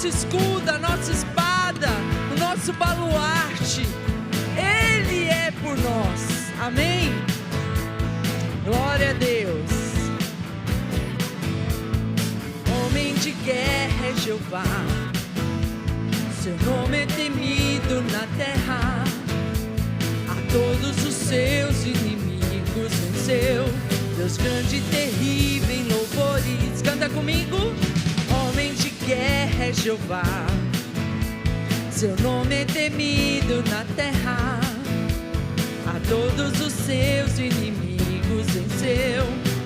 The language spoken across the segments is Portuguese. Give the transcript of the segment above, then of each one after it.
escudo, a nossa espada, o nosso baluarte. Ele é por nós. Amém? Glória a Deus. Homem de guerra é Jeová, seu nome é temido na terra. A todos os seus inimigos venceu. Deus grande e terrível em louvores. Canta comigo. Homem de guerra é Jeová, seu nome é temido na terra. A todos os seus inimigos venceu.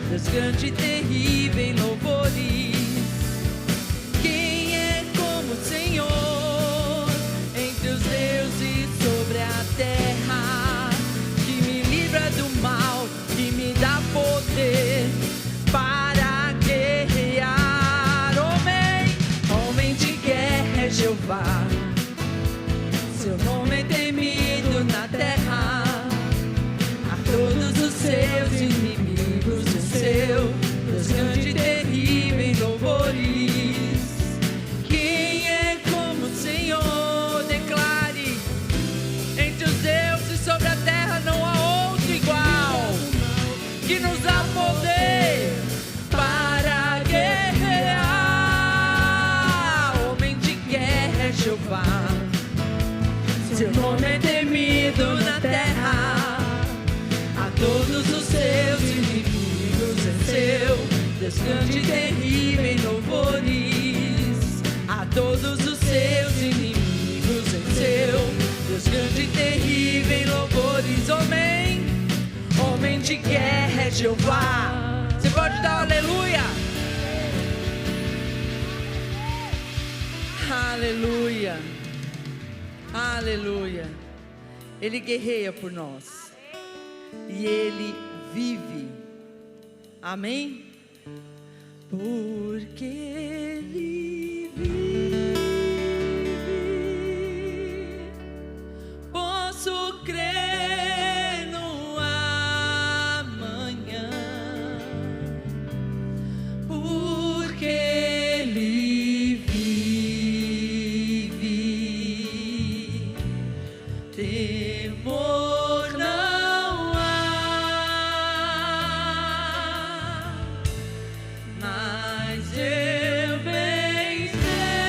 Deus grande e terrível em louvores. Quem é como o Senhor entre os deuses sobre a terra, que me livra do mal, que me dá poder para guerrear. Homem de guerra é Jeová, seu nome é temido na terra. A todos os seus inimigos venceu. Deus grande e terrível em louvores. Quem é como o Senhor? Declare. Entre os deuses sobre a terra não há outro igual, que nos dá poder para guerrear. Homem de guerra é Jeová, seu nome é temido na terra. A todos os seus inimigos venceu. Deus grande e terrível em louvores. A todos os seus inimigos venceu. Deus grande e terrível em louvores. Homem de guerra é Jeová. Você pode dar um aleluia? Aleluia. Aleluia. Ele guerreia por nós e Ele vive. Amém? Porque Ele vive, posso crer no amanhã. Porque Ele vive, temor não há, mas eu vencerei.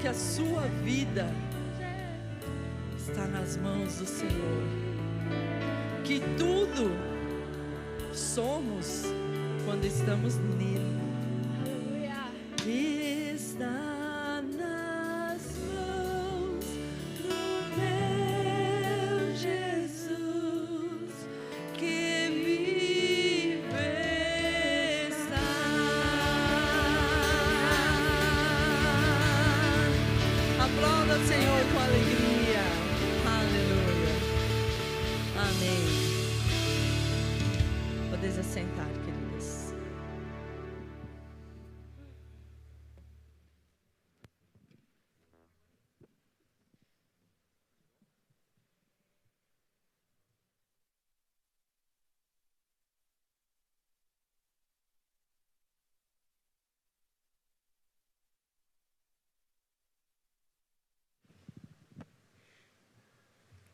que a sua vida está nas mãos do Senhor, que tudo somos quando estamos nele. Está nas mãos do meu Jesus, que vive está. Aplauda o Senhor com alegria. Aleluia. Amém. Podeis assentar, queridas.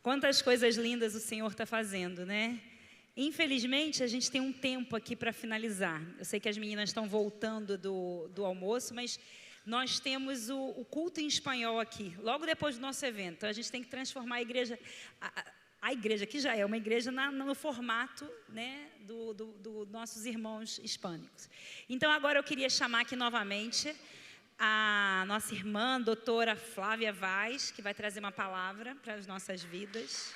Quantas coisas lindas o Senhor está fazendo, né? Infelizmente, a gente tem um tempo aqui para finalizar. Eu sei que as meninas estão voltando do almoço, mas nós temos o culto em espanhol aqui, logo depois do nosso evento. Então, a gente tem que transformar a igreja, a igreja que já é uma igreja no formato, né, do nossos irmãos hispânicos. Então, agora eu queria chamar aqui novamente a nossa irmã, doutora Flávia Vaz, que vai trazer uma palavra para as nossas vidas.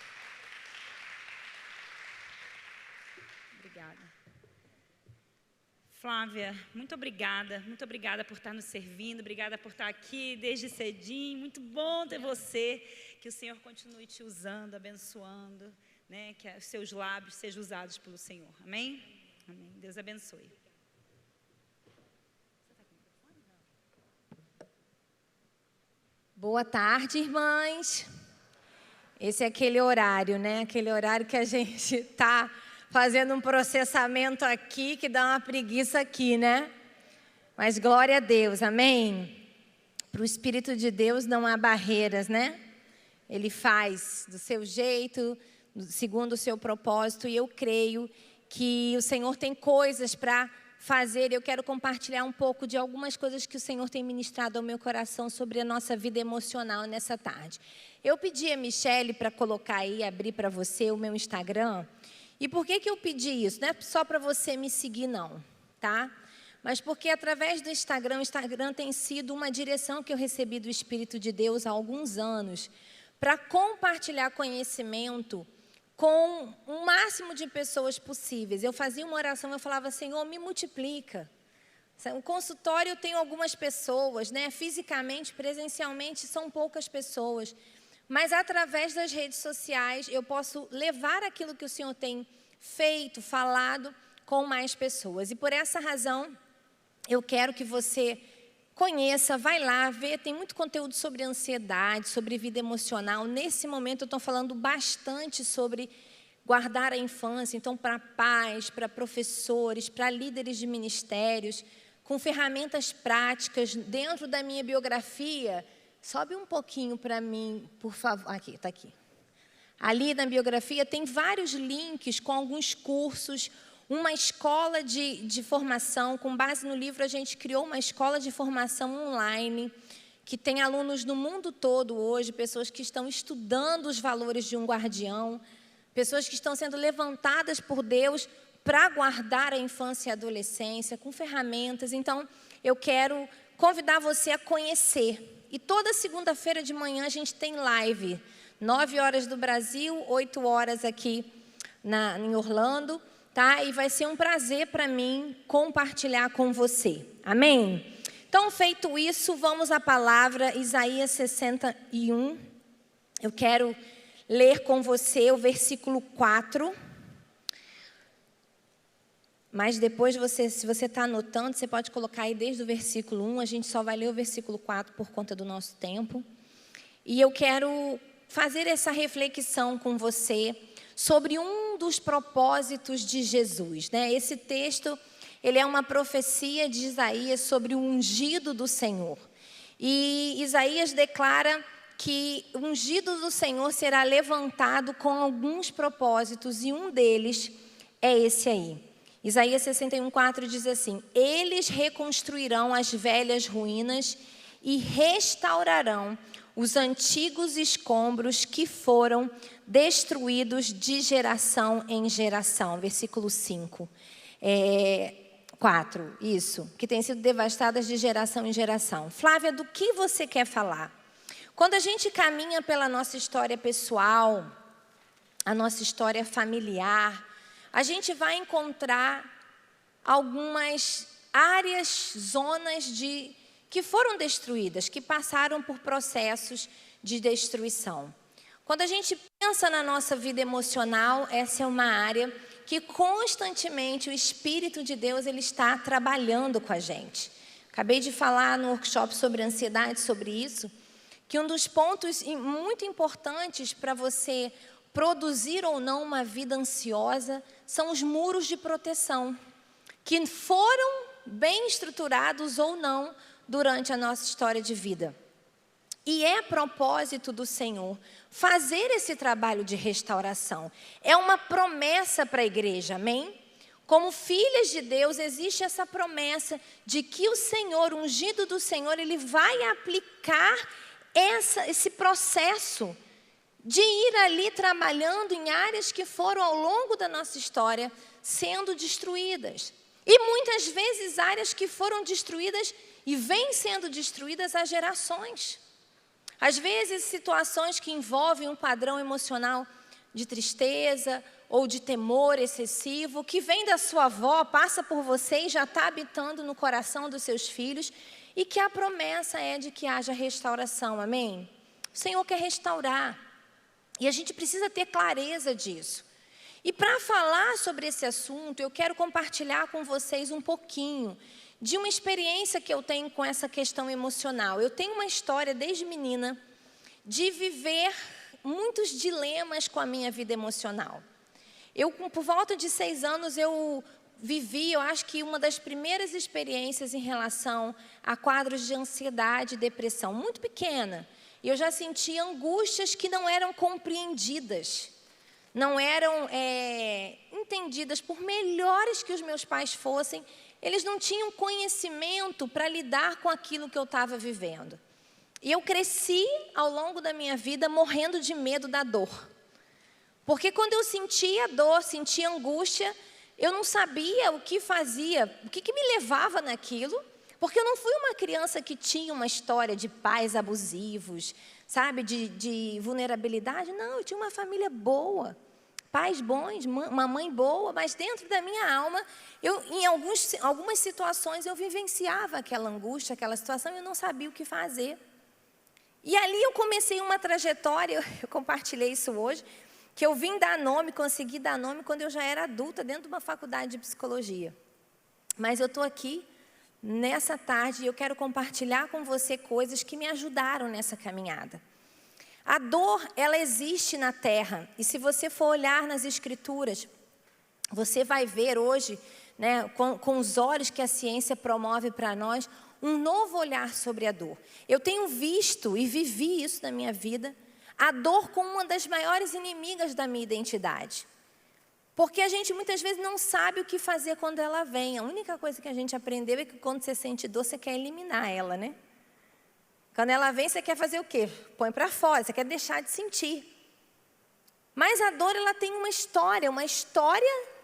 Obrigada. Flávia, muito obrigada por estar nos servindo, obrigada por estar aqui desde cedinho, muito bom ter você, que o Senhor continue te usando, abençoando, né? Que os seus lábios sejam usados pelo Senhor, amém? Amém. Deus abençoe. Boa tarde, irmãs. Esse é aquele horário, né? Aquele horário que a gente está fazendo um processamento aqui, que dá uma preguiça aqui, né? Mas glória a Deus, amém? Para o Espírito de Deus não há barreiras, né? Ele faz do seu jeito, segundo o seu propósito, e eu creio que o Senhor tem coisas para fazer. Eu quero compartilhar um pouco de algumas coisas que o Senhor tem ministrado ao meu coração sobre a nossa vida emocional nessa tarde. Eu pedi a Michele para colocar aí, abrir para você o meu Instagram. E por que eu pedi isso? Não é só para você me seguir, não, tá? Mas porque através do Instagram, o Instagram tem sido uma direção que eu recebi do Espírito de Deus há alguns anos, para compartilhar conhecimento com o máximo de pessoas possíveis. Eu fazia uma oração, eu falava, Senhor, me multiplica. O consultório eu tenho algumas pessoas, né? Fisicamente, presencialmente, são poucas pessoas. Mas através das redes sociais, eu posso levar aquilo que o Senhor tem feito, falado, com mais pessoas. E por essa razão, eu quero que você conheça, vai lá, vê, tem muito conteúdo sobre ansiedade, sobre vida emocional. Nesse momento eu estou falando bastante sobre guardar a infância, então para pais, para professores, para líderes de ministérios, com ferramentas práticas dentro da minha biografia. Sobe um pouquinho para mim, por favor. Aqui, está aqui. Ali na biografia tem vários links com alguns cursos, uma escola de formação. Com base no livro, a gente criou uma escola de formação online, que tem alunos no mundo todo hoje, pessoas que estão estudando os valores de um guardião, pessoas que estão sendo levantadas por Deus para guardar a infância e a adolescência, com ferramentas. Então, eu quero convidar você a conhecer. E toda segunda-feira de manhã a gente tem live, 9 horas do Brasil, 8 horas aqui em Orlando, tá? E vai ser um prazer para mim compartilhar com você. Amém? Então, feito isso, vamos à palavra, Isaías 61. Eu quero ler com você o versículo 4. Mas depois, se você está anotando, você pode colocar aí desde o versículo 1. A gente só vai ler o versículo 4 por conta do nosso tempo. E eu quero fazer essa reflexão com você sobre um dos propósitos de Jesus, né? Esse texto, ele é uma profecia de Isaías sobre o ungido do Senhor. E Isaías declara que o ungido do Senhor será levantado com alguns propósitos, e um deles é esse aí. Isaías 61:4 diz assim: eles reconstruirão as velhas ruínas e restaurarão os antigos escombros que foram destruídos de geração em geração. Versículo 5. 4, isso. Que têm sido devastadas de geração em geração. Flávia, do que você quer falar? Quando a gente caminha pela nossa história pessoal, a nossa história familiar, a gente vai encontrar algumas áreas, zonas que foram destruídas, que passaram por processos de destruição. Quando a gente pensa na nossa vida emocional, essa é uma área que constantemente o Espírito de Deus ele está trabalhando com a gente. Acabei de falar no workshop sobre ansiedade, sobre isso, que um dos pontos muito importantes para você produzir ou não uma vida ansiosa são os muros de proteção, que foram bem estruturados ou não durante a nossa história de vida. E é propósito do Senhor fazer esse trabalho de restauração. É uma promessa para a igreja, amém? Como filhas de Deus, existe essa promessa de que o Senhor, ungido do Senhor, Ele vai aplicar esse processo de ir ali trabalhando em áreas que foram ao longo da nossa história sendo destruídas. E muitas vezes áreas que foram destruídas e vêm sendo destruídas há gerações. Às vezes situações que envolvem um padrão emocional de tristeza ou de temor excessivo, que vem da sua avó, passa por você e já está habitando no coração dos seus filhos, e que a promessa é de que haja restauração, amém? O Senhor quer restaurar, e a gente precisa ter clareza disso. E para falar sobre esse assunto, eu quero compartilhar com vocês um pouquinho de uma experiência que eu tenho com essa questão emocional. Eu tenho uma história desde menina de viver muitos dilemas com a minha vida emocional. Por volta de 6 anos, eu vivi, eu acho que uma das primeiras experiências em relação a quadros de ansiedade e depressão, muito pequena. E eu já sentia angústias que não eram compreendidas, não eram entendidas, por melhores que os meus pais fossem, eles não tinham conhecimento para lidar com aquilo que eu estava vivendo. E eu cresci ao longo da minha vida morrendo de medo da dor. Porque quando eu sentia dor, sentia angústia, eu não sabia o que fazia, o que me levava naquilo, porque eu não fui uma criança que tinha uma história de pais abusivos, sabe, de vulnerabilidade. Não, eu tinha uma família boa, pais bons, uma mãe boa, mas dentro da minha alma, em algumas situações, eu vivenciava aquela angústia, aquela situação, e eu não sabia o que fazer. E ali eu comecei uma trajetória, eu compartilhei isso hoje, que eu vim dar nome, consegui dar nome quando eu já era adulta, dentro de uma faculdade de psicologia. Mas eu estou aqui nessa tarde e eu quero compartilhar com você coisas que me ajudaram nessa caminhada. A dor, ela existe na terra, e se você for olhar nas Escrituras, você vai ver hoje, né, com os olhos que a ciência promove para nós, um novo olhar sobre a dor. Eu tenho visto e vivi isso na minha vida, a dor como uma das maiores inimigas da minha identidade. Porque a gente muitas vezes não sabe o que fazer quando ela vem. A única coisa que a gente aprendeu é que quando você sente dor, você quer eliminar ela, né? Quando ela vem, você quer fazer o quê? Põe para fora, você quer deixar de sentir. Mas a dor, ela tem uma história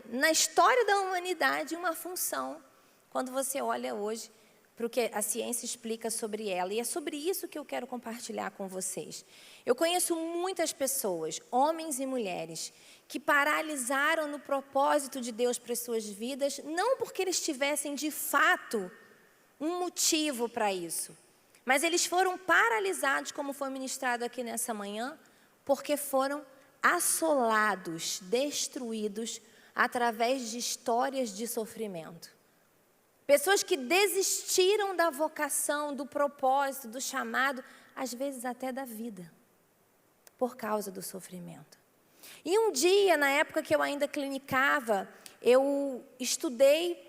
na história da humanidade, uma função. Quando você olha hoje para o que a ciência explica sobre ela. E é sobre isso que eu quero compartilhar com vocês. Eu conheço muitas pessoas, homens e mulheres, que paralisaram no propósito de Deus para as suas vidas, não porque eles tivessem, de fato, um motivo para isso. Mas eles foram paralisados, como foi ministrado aqui nessa manhã, porque foram assolados, destruídos, através de histórias de sofrimento. Pessoas que desistiram da vocação, do propósito, do chamado, às vezes até da vida, por causa do sofrimento. E um dia, na época que eu ainda clinicava, eu estudei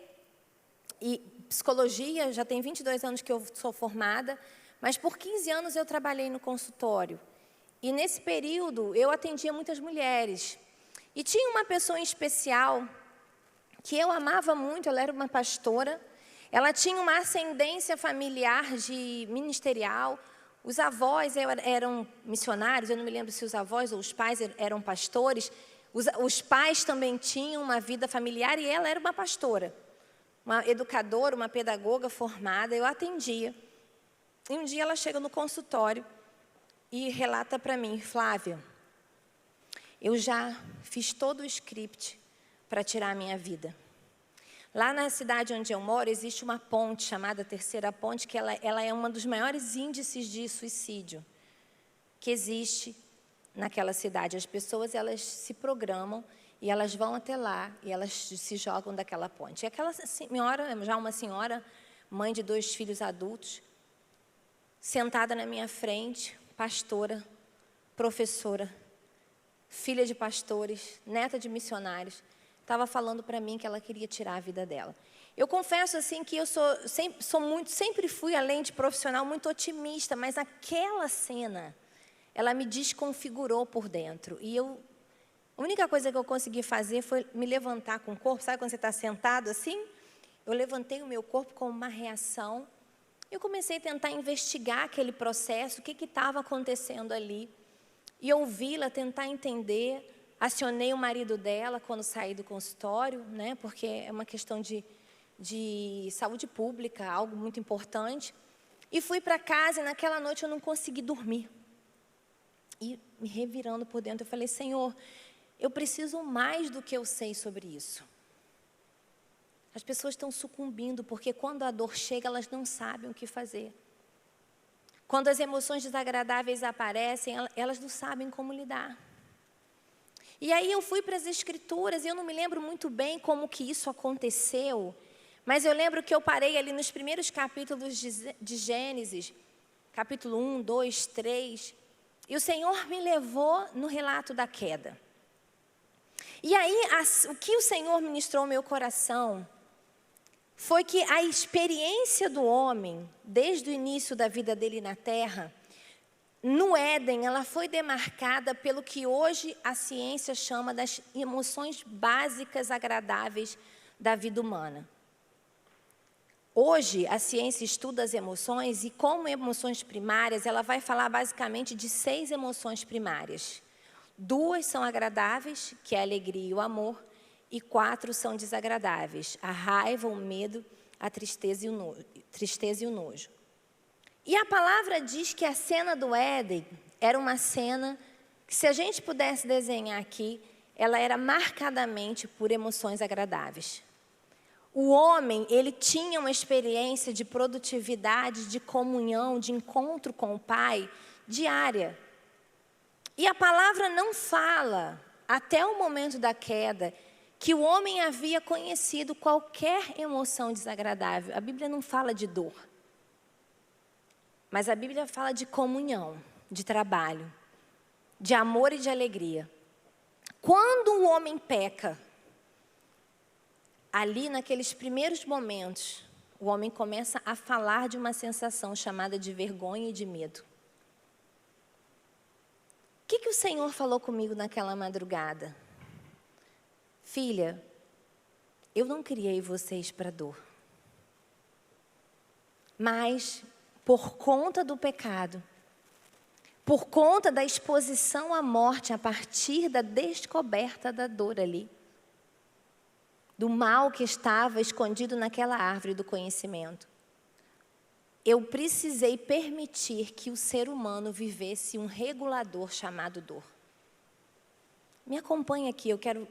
psicologia, já tem 22 anos que eu sou formada, mas por 15 anos eu trabalhei no consultório. E nesse período eu atendia muitas mulheres. E tinha uma pessoa em especial que eu amava muito, ela era uma pastora, Ela tinha uma ascendência familiar de ministerial. Os avós eram missionários, eu não me lembro se os avós ou os pais eram pastores. Os pais também tinham uma vida familiar e ela era uma pastora, uma educadora, uma pedagoga formada. Eu atendia. E um dia ela chega no consultório e relata para mim: Flávia, eu já fiz todo o script para tirar a minha vida. Lá na cidade onde eu moro, existe uma ponte chamada Terceira Ponte, que ela é um dos maiores índices de suicídio que existe naquela cidade. As pessoas, elas se programam e elas vão até lá e elas se jogam daquela ponte. E aquela senhora, já uma senhora, mãe de 2 filhos adultos, sentada na minha frente, pastora, professora, filha de pastores, neta de missionários, estava falando para mim que ela queria tirar a vida dela. Eu confesso assim que eu sempre fui, além de profissional, muito otimista, mas aquela cena, ela me desconfigurou por dentro. E a única coisa que eu consegui fazer foi me levantar com o corpo. Sabe quando você está sentado assim? Eu levantei o meu corpo com uma reação. Eu comecei a tentar investigar aquele processo, o que estava acontecendo ali. E ouvi-la, tentar entender. Acionei o marido dela quando saí do consultório, né, porque é uma questão de saúde pública, algo muito importante. E fui para casa e naquela noite eu não consegui dormir. E me revirando por dentro, eu falei: Senhor, eu preciso mais do que eu sei sobre isso. As pessoas estão sucumbindo, porque quando a dor chega, elas não sabem o que fazer. Quando as emoções desagradáveis aparecem, elas não sabem como lidar. E aí eu fui para as Escrituras, e eu não me lembro muito bem como que isso aconteceu, mas eu lembro que eu parei ali nos primeiros capítulos de Gênesis, capítulo 1, 2, 3, e o Senhor me levou no relato da queda. E aí, o que o Senhor ministrou ao meu coração foi que a experiência do homem, desde o início da vida dele na terra, no Éden, ela foi demarcada pelo que hoje a ciência chama das emoções básicas agradáveis da vida humana. Hoje, a ciência estuda as emoções e, como emoções primárias, ela vai falar basicamente de 6 emoções primárias. 2 são agradáveis, que é a alegria e o amor, e 4 são desagradáveis, a raiva, o medo, a tristeza e o nojo. E a palavra diz que a cena do Éden era uma cena que, se a gente pudesse desenhar aqui, ela era marcadamente por emoções agradáveis. O homem, ele tinha uma experiência de produtividade, de comunhão, de encontro com o Pai diária. E a palavra não fala, até o momento da queda, que o homem havia conhecido qualquer emoção desagradável. A Bíblia não fala de dor. Mas a Bíblia fala de comunhão, de trabalho, de amor e de alegria. Quando o homem peca, ali naqueles primeiros momentos, o homem começa a falar de uma sensação chamada de vergonha e de medo. O que o Senhor falou comigo naquela madrugada? Filha, eu não criei vocês para dor. Mas, por conta do pecado, por conta da exposição à morte a partir da descoberta da dor ali, do mal que estava escondido naquela árvore do conhecimento, eu precisei permitir que o ser humano vivesse um regulador chamado dor. Me acompanha aqui, eu quero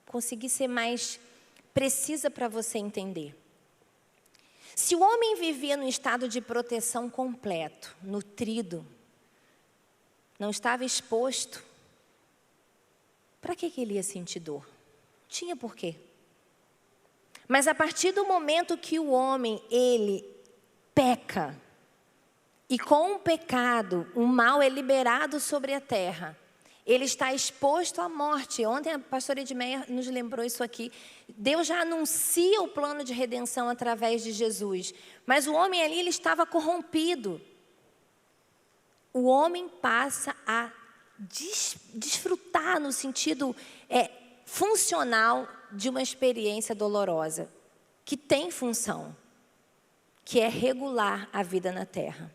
conseguir ser mais precisa para você entender. Se o homem vivia num estado de proteção completo, nutrido, não estava exposto, para que ele ia sentir dor? Tinha porquê. Mas a partir do momento que o homem, ele peca, e com o pecado, o mal é liberado sobre a terra, ele está exposto à morte. Ontem a pastora Edmeia nos lembrou isso aqui. Deus já anuncia o plano de redenção através de Jesus. Mas o homem ali, ele estava corrompido. O homem passa a desfrutar no sentido funcional de uma experiência dolorosa, que tem função. que é regular a vida na terra.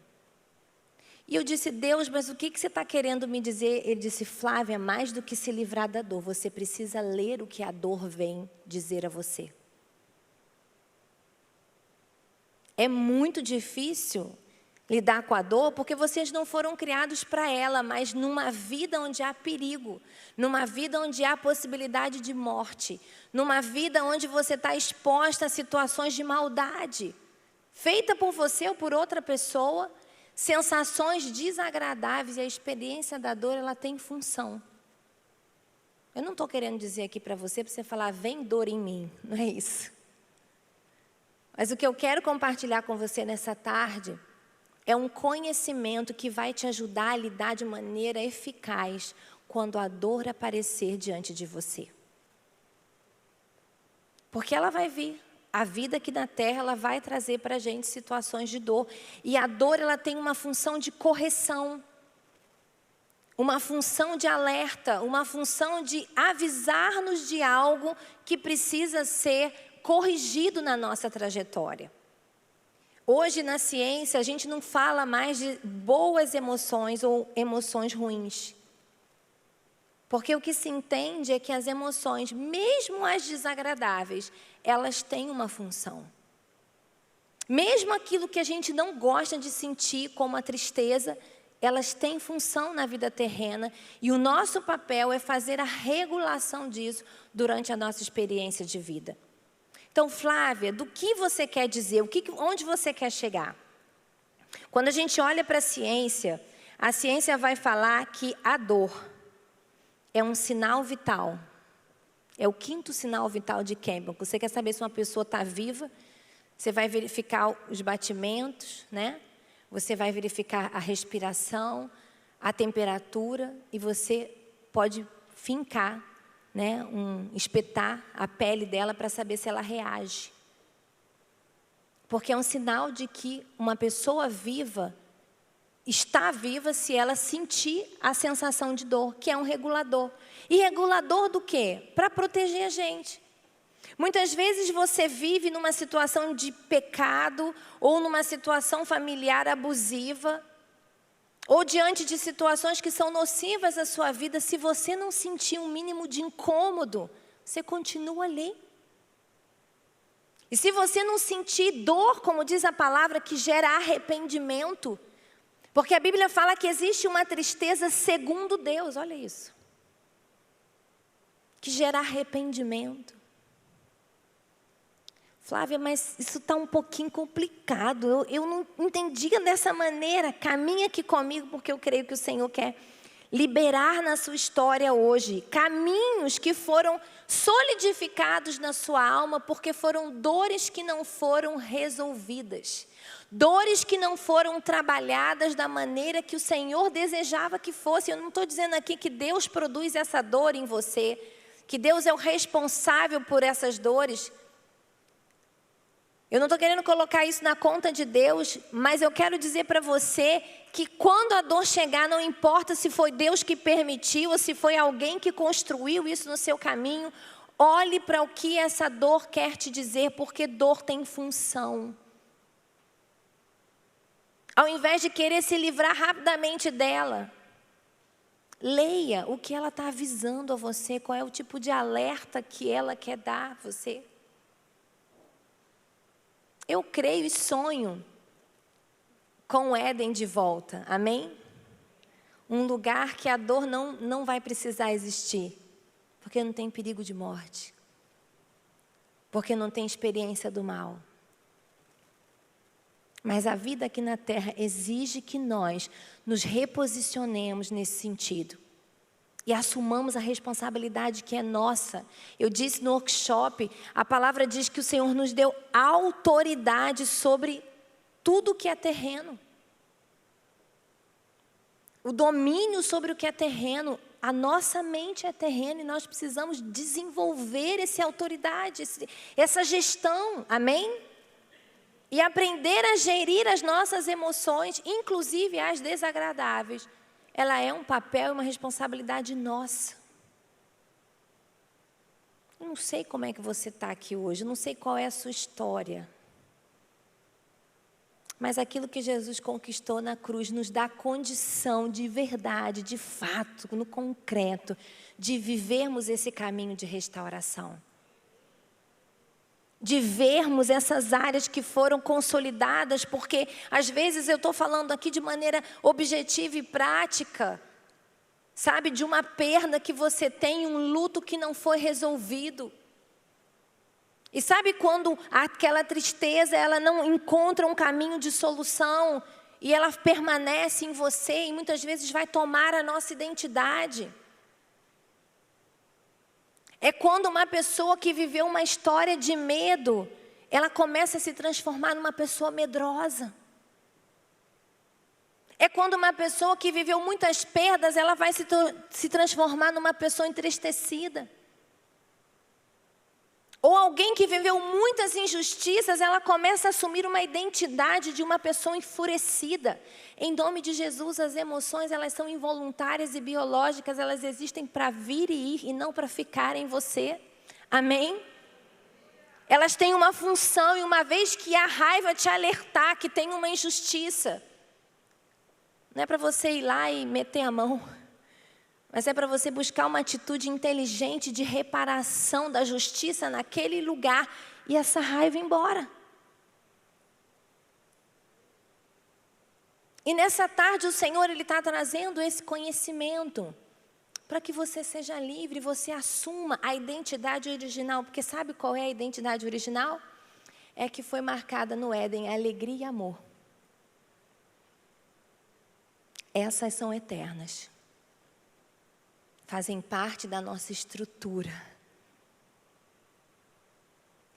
E eu disse, Deus, mas o que você está querendo me dizer? Ele disse, Flávia, mais do que se livrar da dor, você precisa ler o que a dor vem dizer a você. É muito difícil lidar com a dor, porque vocês não foram criados para ela, mas numa vida onde há perigo, numa vida onde há possibilidade de morte, numa vida onde você está exposta a situações de maldade, feita por você ou por outra pessoa, sensações desagradáveis, e a experiência da dor, ela tem função. Eu não estou querendo dizer aqui para você falar, vem dor em mim, não é isso. Mas o que eu quero compartilhar com você nessa tarde é um conhecimento que vai te ajudar a lidar de maneira eficaz quando a dor aparecer diante de você. Porque ela vai vir. A vida aqui na terra, ela vai trazer para a gente situações de dor. E a dor, ela tem uma função de correção. Uma função de alerta. Uma função de avisar-nos de algo que precisa ser corrigido na nossa trajetória. Hoje, na ciência, a gente não fala mais de boas emoções ou emoções ruins. Porque o que se entende é que as emoções, mesmo as desagradáveis, elas têm uma função. Mesmo aquilo que a gente não gosta de sentir, como a tristeza, elas têm função na vida terrena. E o nosso papel é fazer a regulação disso durante a nossa experiência de vida. Então, Flávia, do que você quer dizer? Onde você quer chegar? Quando a gente olha para a ciência vai falar que a dor é um sinal vital. É o 5º sinal vital de Campbell. Você quer saber se uma pessoa está viva? Você vai verificar os batimentos, né? Você vai verificar a respiração, a temperatura, e você pode fincar, né, espetar a pele dela para saber se ela reage. Porque é um sinal de que uma pessoa viva está viva se ela sentir a sensação de dor, que é um regulador. E regulador do quê? Para proteger a gente. Muitas vezes você vive numa situação de pecado ou numa situação familiar abusiva, ou diante de situações que são nocivas à sua vida. Se você não sentir um mínimo de incômodo, você continua ali. E se você não sentir dor, como diz a palavra, que gera arrependimento, porque a Bíblia fala que existe uma tristeza segundo Deus, olha isso, que gera arrependimento. Flávia, mas isso está um pouquinho complicado, eu não entendia dessa maneira. Caminha aqui comigo, porque eu creio que o Senhor quer liberar na sua história hoje caminhos que foram solidificados na sua alma, porque foram dores que não foram resolvidas, dores que não foram trabalhadas da maneira que o Senhor desejava que fosse. Eu não estou dizendo aqui que Deus produz essa dor em você, que Deus é o responsável por essas dores. Eu não estou querendo colocar isso na conta de Deus, mas eu quero dizer para você que quando a dor chegar, não importa se foi Deus que permitiu ou se foi alguém que construiu isso no seu caminho, olhe para o que essa dor quer te dizer, porque dor tem função. Ao invés de querer se livrar rapidamente dela, leia o que ela está avisando a você, qual é o tipo de alerta que ela quer dar a você. Eu creio e sonho com o Éden de volta, amém? Um lugar que a dor não vai precisar existir, porque não tem perigo de morte, porque não tem experiência do mal. Mas a vida aqui na terra exige que nós nos reposicionemos nesse sentido. E assumamos a responsabilidade que é nossa. Eu disse no workshop, a palavra diz que o Senhor nos deu autoridade sobre tudo que é terreno. O domínio sobre o que é terreno. A nossa mente é terreno e nós precisamos desenvolver essa autoridade, essa gestão, amém? E aprender a gerir as nossas emoções, inclusive as desagradáveis. Ela é um papel e uma responsabilidade nossa. Eu não sei como é que você está aqui hoje, eu não sei qual é a sua história. Mas aquilo que Jesus conquistou na cruz nos dá condição de verdade, de fato, no concreto, de vivermos esse caminho de restauração. De vermos essas áreas que foram consolidadas, porque às vezes eu estou falando aqui de maneira objetiva e prática, sabe, de uma perda que você tem, um luto que não foi resolvido. E sabe quando aquela tristeza, ela não encontra um caminho de solução e ela permanece em você e muitas vezes vai tomar a nossa identidade. É quando uma pessoa que viveu uma história de medo, ela começa a se transformar numa pessoa medrosa. É quando uma pessoa que viveu muitas perdas, ela vai se transformar numa pessoa entristecida. Ou alguém que viveu muitas injustiças, ela começa a assumir uma identidade de uma pessoa enfurecida. Em nome de Jesus, as emoções, elas são involuntárias e biológicas, elas existem para vir e ir e não para ficar em você. Amém? Elas têm uma função e uma vez que a raiva te alertar que tem uma injustiça, não é para você ir lá e meter a mão. Mas é para você buscar uma atitude inteligente de reparação da justiça naquele lugar e essa raiva ir embora. E nessa tarde o Senhor, Ele está trazendo esse conhecimento para que você seja livre, você assuma a identidade original. Porque sabe qual é a identidade original? É que foi marcada no Éden, alegria e amor. Essas são eternas. Fazem parte da nossa estrutura.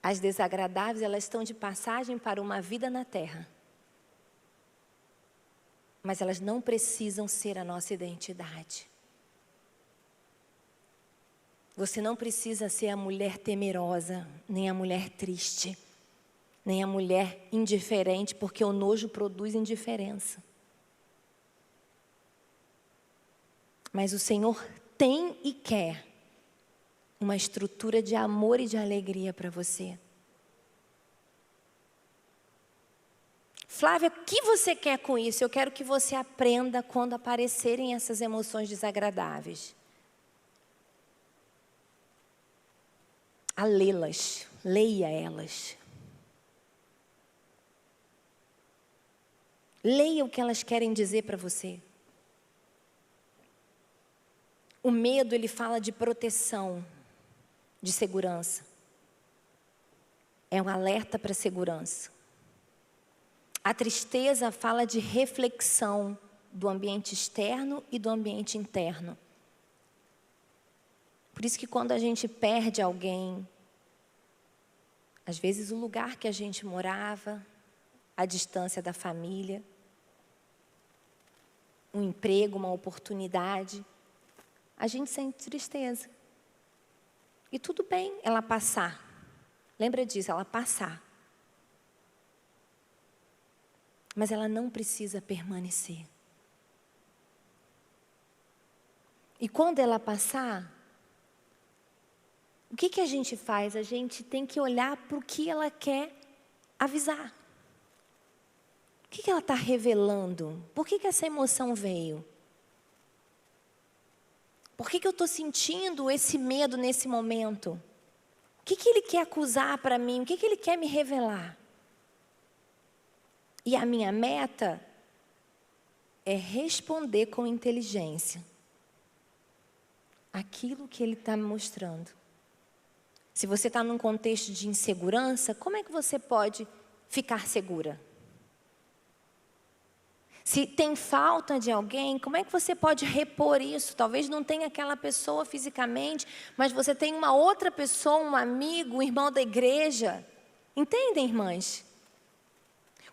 As desagradáveis, elas estão de passagem para uma vida na terra. Mas elas não precisam ser a nossa identidade. Você não precisa ser a mulher temerosa, nem a mulher triste, nem a mulher indiferente, porque o nojo produz indiferença. Mas o Senhor tem e quer uma estrutura de amor e de alegria para você. Flávia, o que você quer com isso? Eu quero que você aprenda quando aparecerem essas emoções desagradáveis a lê-las, leia elas. Leia o que elas querem dizer para você. O medo, ele fala de proteção, de segurança. É um alerta para segurança. A tristeza fala de reflexão do ambiente externo e do ambiente interno. Por isso que quando a gente perde alguém, às vezes o lugar que a gente morava, a distância da família, um emprego, uma oportunidade, a gente sente tristeza. E tudo bem ela passar. Lembra disso, ela passar. Mas ela não precisa permanecer. E quando ela passar, o que a gente faz? A gente tem que olhar para o que ela quer avisar. O que ela está revelando? Por que essa emoção veio? Por que eu estou sentindo esse medo nesse momento? O que ele quer acusar para mim? O que ele quer me revelar? E a minha meta é responder com inteligência aquilo que ele está me mostrando. Se você está num contexto de insegurança, como é que você pode ficar segura? Se tem falta de alguém, como é que você pode repor isso? Talvez não tenha aquela pessoa fisicamente, mas você tem uma outra pessoa, um amigo, um irmão da igreja. Entendem, irmãs?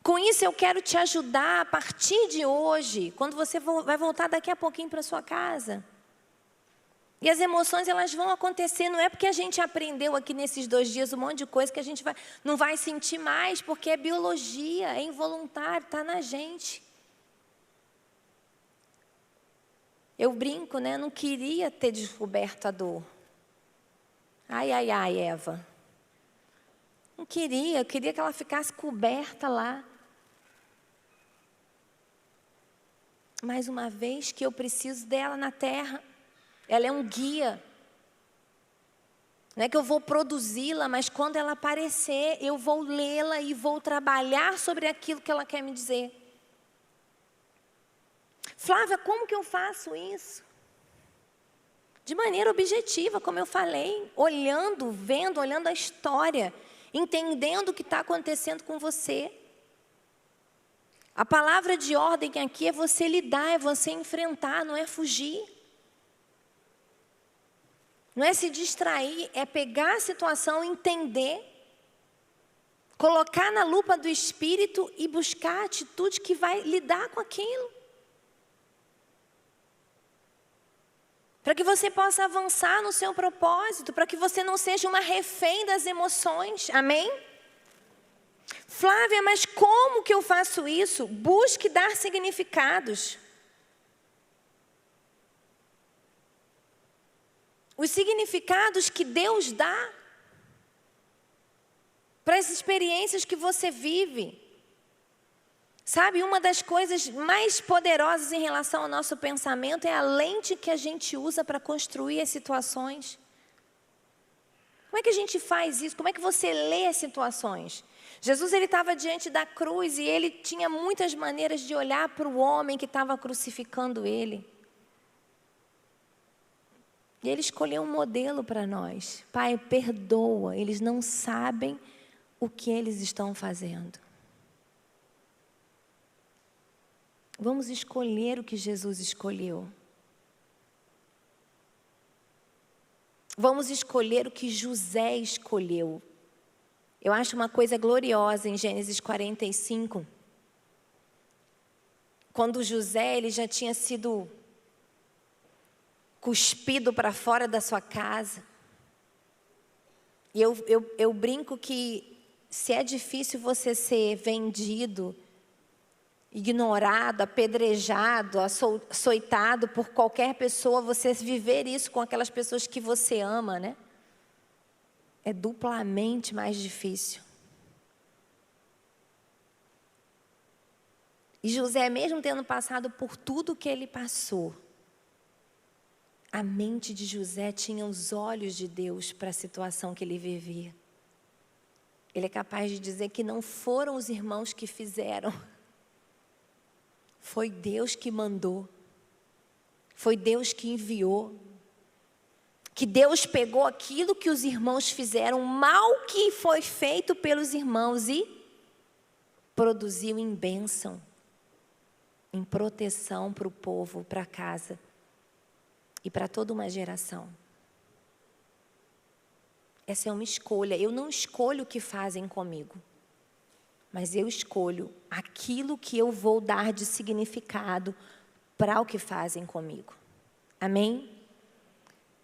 Com isso eu quero te ajudar a partir de hoje, quando você vai voltar daqui a pouquinho para sua casa. E as emoções, elas vão acontecer, não é porque a gente aprendeu aqui nesses 2 dias um monte de coisa que a gente não vai sentir mais, porque é biologia, é involuntário, está na gente. Eu brinco, né? Não queria ter descoberto a dor. Ai, ai, ai, Eva. Não queria, eu queria que ela ficasse coberta lá. mais uma vez, que eu preciso dela na terra. Ela é um guia. Não é que eu vou produzi-la, mas quando ela aparecer, eu vou lê-la e vou trabalhar sobre aquilo que ela quer me dizer. Flávia, como que eu faço isso? De maneira objetiva, como eu falei, olhando, vendo, olhando a história, entendendo o que está acontecendo com você. A palavra de ordem aqui é você lidar, é você enfrentar, não é fugir. Não é se distrair, é pegar a situação, entender, colocar na lupa do Espírito e buscar a atitude que vai lidar com aquilo. Para que você possa avançar no seu propósito, para que você não seja uma refém das emoções, amém? Flávia, mas como que eu faço isso? Busque dar significados. Os significados que Deus dá para as experiências que você vive. Sabe, uma das coisas mais poderosas em relação ao nosso pensamento é a lente que a gente usa para construir as situações. Como é que a gente faz isso? Como é que você lê as situações? Jesus, ele estava diante da cruz e ele tinha muitas maneiras de olhar para o homem que estava crucificando ele. E ele escolheu um modelo para nós. Pai, perdoa, eles não sabem o que eles estão fazendo. Vamos escolher o que Jesus escolheu. Vamos escolher o que José escolheu. Eu acho uma coisa gloriosa em Gênesis 45. Quando José, ele já tinha sido cuspido para fora da sua casa. E eu brinco que se é difícil você ser vendido, ignorado, apedrejado, açoitado por qualquer pessoa, você viver isso com aquelas pessoas que você ama, né? É duplamente mais difícil. E José, mesmo tendo passado por tudo que ele passou, a mente de José tinha os olhos de Deus para a situação que ele vivia. Ele é capaz de dizer que não foram os irmãos que fizeram. Foi Deus que mandou. Foi Deus que enviou. Que Deus pegou aquilo que os irmãos fizeram, o mal que foi feito pelos irmãos e produziu em bênção, em proteção para o povo, para a casa e para toda uma geração. Essa é uma escolha. Eu não escolho o que fazem comigo, mas eu escolho aquilo que eu vou dar de significado para o que fazem comigo. Amém?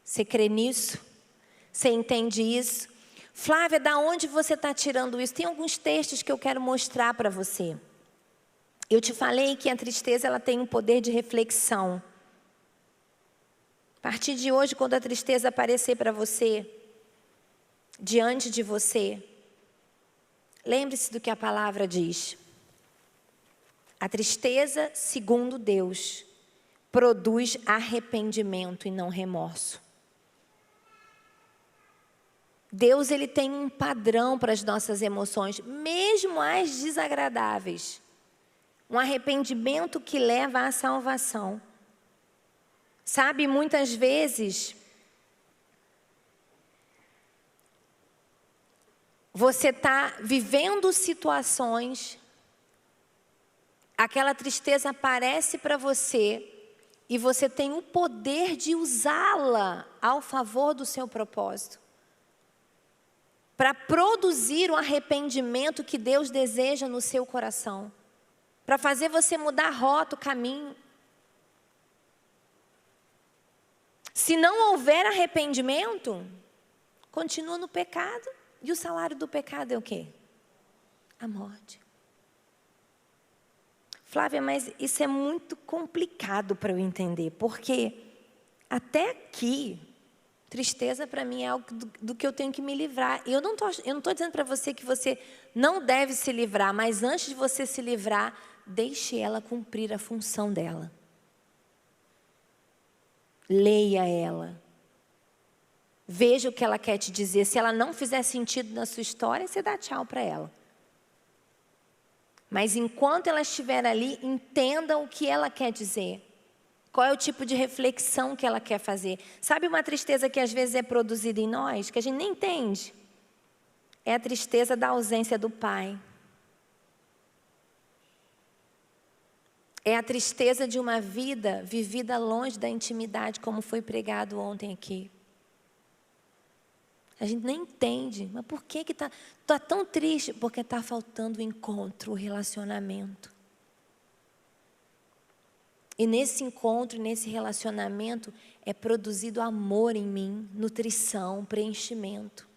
Você crê nisso? Você entende isso? Flávia, da onde você está tirando isso? Tem alguns textos que eu quero mostrar para você. Eu te falei que a tristeza ela tem um poder de reflexão. A partir de hoje, quando a tristeza aparecer para você, diante de você, lembre-se do que a palavra diz. A tristeza, segundo Deus, produz arrependimento e não remorso. Deus, ele tem um padrão para as nossas emoções, mesmo as desagradáveis. Um arrependimento que leva à salvação. Sabe, muitas vezes, você está vivendo situações, aquela tristeza aparece para você e você tem o poder de usá-la ao favor do seu propósito. Para produzir o arrependimento que Deus deseja no seu coração. Para fazer você mudar a rota, o caminho. Se não houver arrependimento, continua no pecado. E o salário do pecado é o quê? A morte. Flávia, mas isso é muito complicado para eu entender. Porque até aqui, tristeza para mim é algo do que eu tenho que me livrar. E eu não estou dizendo para você que você não deve se livrar. Mas antes de você se livrar, deixe ela cumprir a função dela. Leia ela. Veja o que ela quer te dizer. Se ela não fizer sentido na sua história, você dá tchau para ela. Mas enquanto ela estiver ali, entenda o que ela quer dizer. Qual é o tipo de reflexão que ela quer fazer. Sabe uma tristeza que às vezes é produzida em nós, que a gente nem entende? É a tristeza da ausência do pai. É a tristeza de uma vida vivida longe da intimidade, como foi pregado ontem aqui. A gente nem entende, mas por que está tão triste? Porque está faltando o encontro, o relacionamento. E nesse encontro, nesse relacionamento, é produzido amor em mim, nutrição, preenchimento,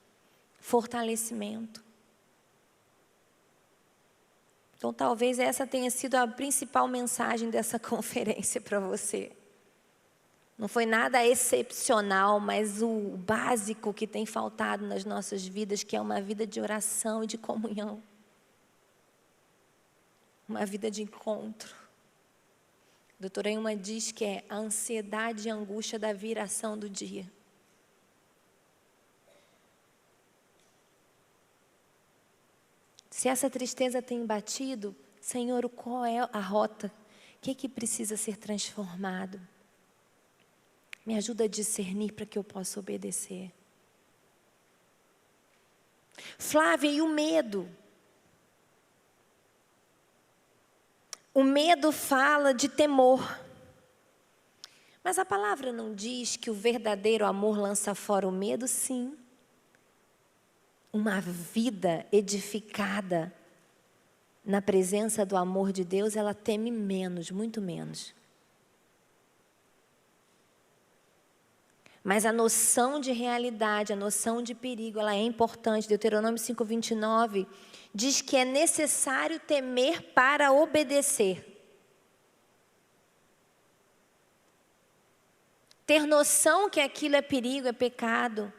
fortalecimento. Então, talvez essa tenha sido a principal mensagem dessa conferência para você. Não foi nada excepcional, mas o básico que tem faltado nas nossas vidas, que é uma vida de oração e de comunhão. Uma vida de encontro. A doutora Ilma diz que é a ansiedade e a angústia da viração do dia. Se essa tristeza tem batido, Senhor, qual é a rota? O que precisa ser transformado? Me ajuda a discernir para que eu possa obedecer. Flávia, e o medo? O medo fala de temor. Mas a palavra não diz que o verdadeiro amor lança fora o medo? Sim. Uma vida edificada na presença do amor de Deus, ela teme menos, muito menos. Mas a noção de realidade, a noção de perigo, ela é importante. Deuteronômio 5:29 diz que é necessário temer para obedecer. Ter noção que aquilo é perigo, é pecado.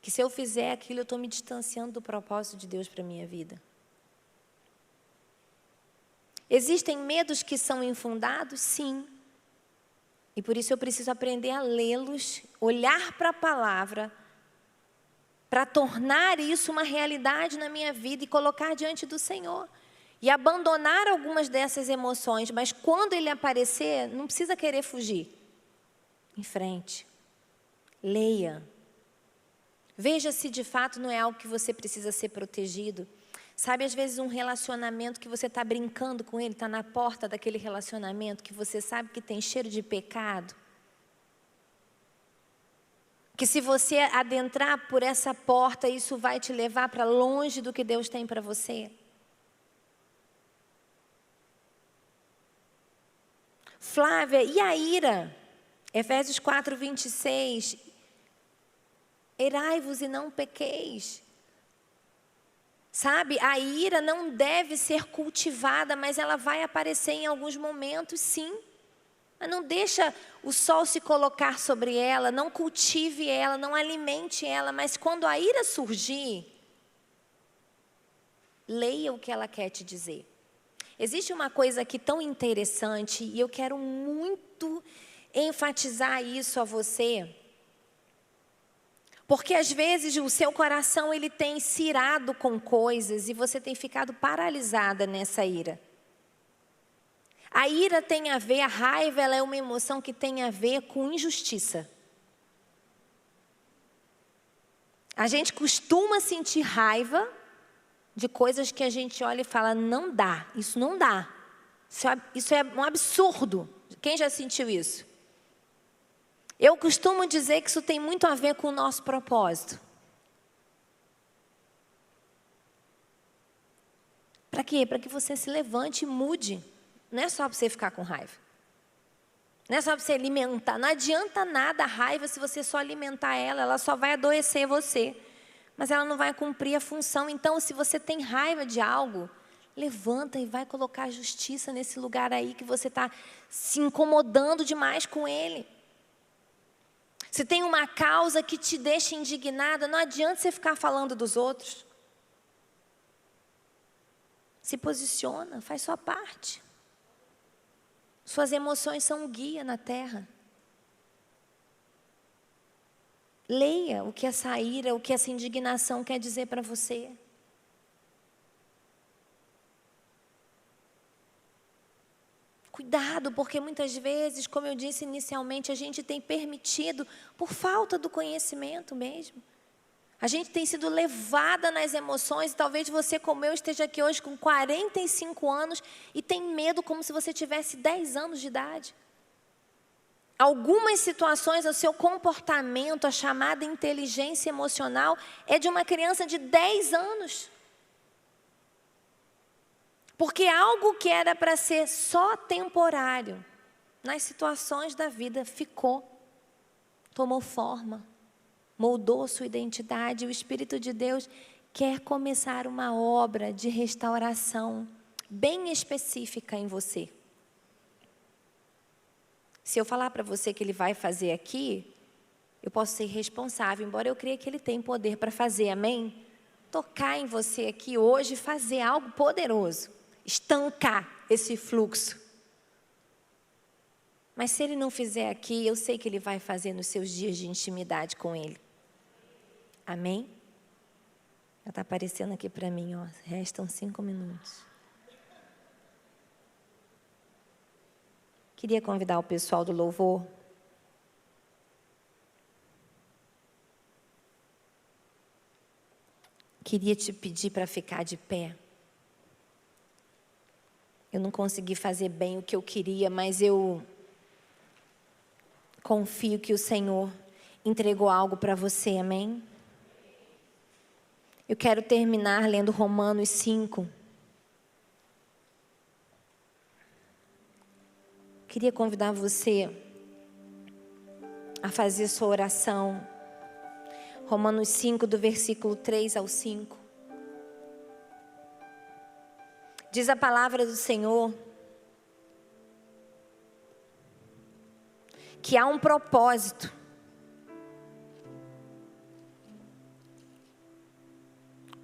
Que se eu fizer aquilo, eu estou me distanciando do propósito de Deus para a minha vida. Existem medos que são infundados? Sim. E por isso eu preciso aprender a lê-los, olhar para a palavra, para tornar isso uma realidade na minha vida e colocar diante do Senhor. E abandonar algumas dessas emoções, mas quando ele aparecer, não precisa querer fugir. Em frente. Leia. Veja se de fato não é algo que você precisa ser protegido. Sabe, às vezes um relacionamento que você está brincando com ele, está na porta daquele relacionamento que você sabe que tem cheiro de pecado. Que se você adentrar por essa porta, isso vai te levar para longe do que Deus tem para você. Flávia, e a ira? Efésios 4:26. Irai-vos e não pequeis. Sabe, a ira não deve ser cultivada, mas ela vai aparecer em alguns momentos, sim. Mas não deixa o sol se colocar sobre ela, não cultive ela, não alimente ela. Mas quando a ira surgir, leia o que ela quer te dizer. Existe uma coisa aqui tão interessante, e eu quero muito enfatizar isso a você. Porque às vezes o seu coração ele tem se irado com coisas e você tem ficado paralisada nessa ira. A ira tem a ver, a raiva ela é uma emoção que tem a ver com injustiça. A gente costuma sentir raiva de coisas que a gente olha e fala, não dá, isso não dá. Isso é um absurdo. Quem já sentiu isso? Eu costumo dizer que isso tem muito a ver com o nosso propósito. Para quê? Para que você se levante e mude. Não é só para você ficar com raiva. Não é só para você alimentar. Não adianta nada a raiva se você só alimentar ela. Ela só vai adoecer você. Mas ela não vai cumprir a função. Então, se você tem raiva de algo, levanta e vai colocar justiça nesse lugar aí que você está se incomodando demais com ele. Se tem uma causa que te deixa indignada, não adianta você ficar falando dos outros. Se posiciona, faz sua parte. Suas emoções são um guia na terra. Leia o que essa ira, o que essa indignação quer dizer para você. Cuidado, porque muitas vezes, como eu disse inicialmente, a gente tem permitido, por falta do conhecimento mesmo. A gente tem sido levada nas emoções, e talvez você, como eu, esteja aqui hoje com 45 anos e tem medo como se você tivesse 10 anos de idade. Algumas situações, o seu comportamento, a chamada inteligência emocional, é de uma criança de 10 anos. Porque algo que era para ser só temporário, nas situações da vida, tomou forma, moldou sua identidade. O Espírito de Deus quer começar uma obra de restauração bem específica em você. Se eu falar para você que Ele vai fazer aqui, eu posso ser responsável, embora eu creia que Ele tem poder para fazer, amém? Tocar em você aqui hoje, fazer algo poderoso, estancar esse fluxo. Mas se Ele não fizer aqui, eu sei que Ele vai fazer nos seus dias de intimidade com Ele. Amém? Já está aparecendo aqui para mim, ó. Restam 5 minutos. Queria convidar o pessoal do louvor. Queria te pedir para ficar de pé. Eu não consegui fazer bem o que eu queria, mas eu confio que o Senhor entregou algo para você, amém? Eu quero terminar lendo Romanos 5. Queria convidar você a fazer sua oração. Romanos 5, do versículo 3 ao 5. Diz a palavra do Senhor que há um propósito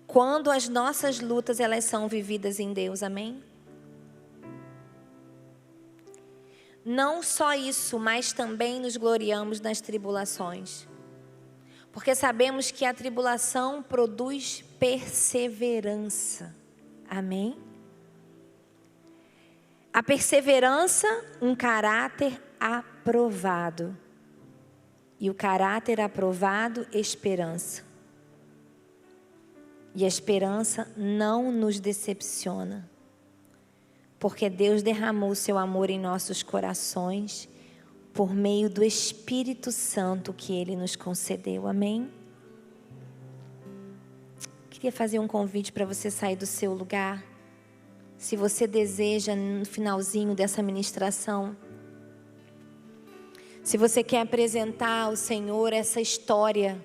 quando as nossas lutas elas são vividas em Deus, amém? Não só isso, mas também nos gloriamos nas tribulações, porque sabemos que a tribulação produz perseverança, amém? A perseverança, um caráter aprovado, e o caráter aprovado, esperança. E a esperança não nos decepciona, porque Deus derramou o seu amor em nossos corações por meio do Espírito Santo que Ele nos concedeu, amém? Queria fazer um convite para você sair do seu lugar. Se você deseja, no finalzinho dessa ministração, se você quer apresentar ao Senhor essa história,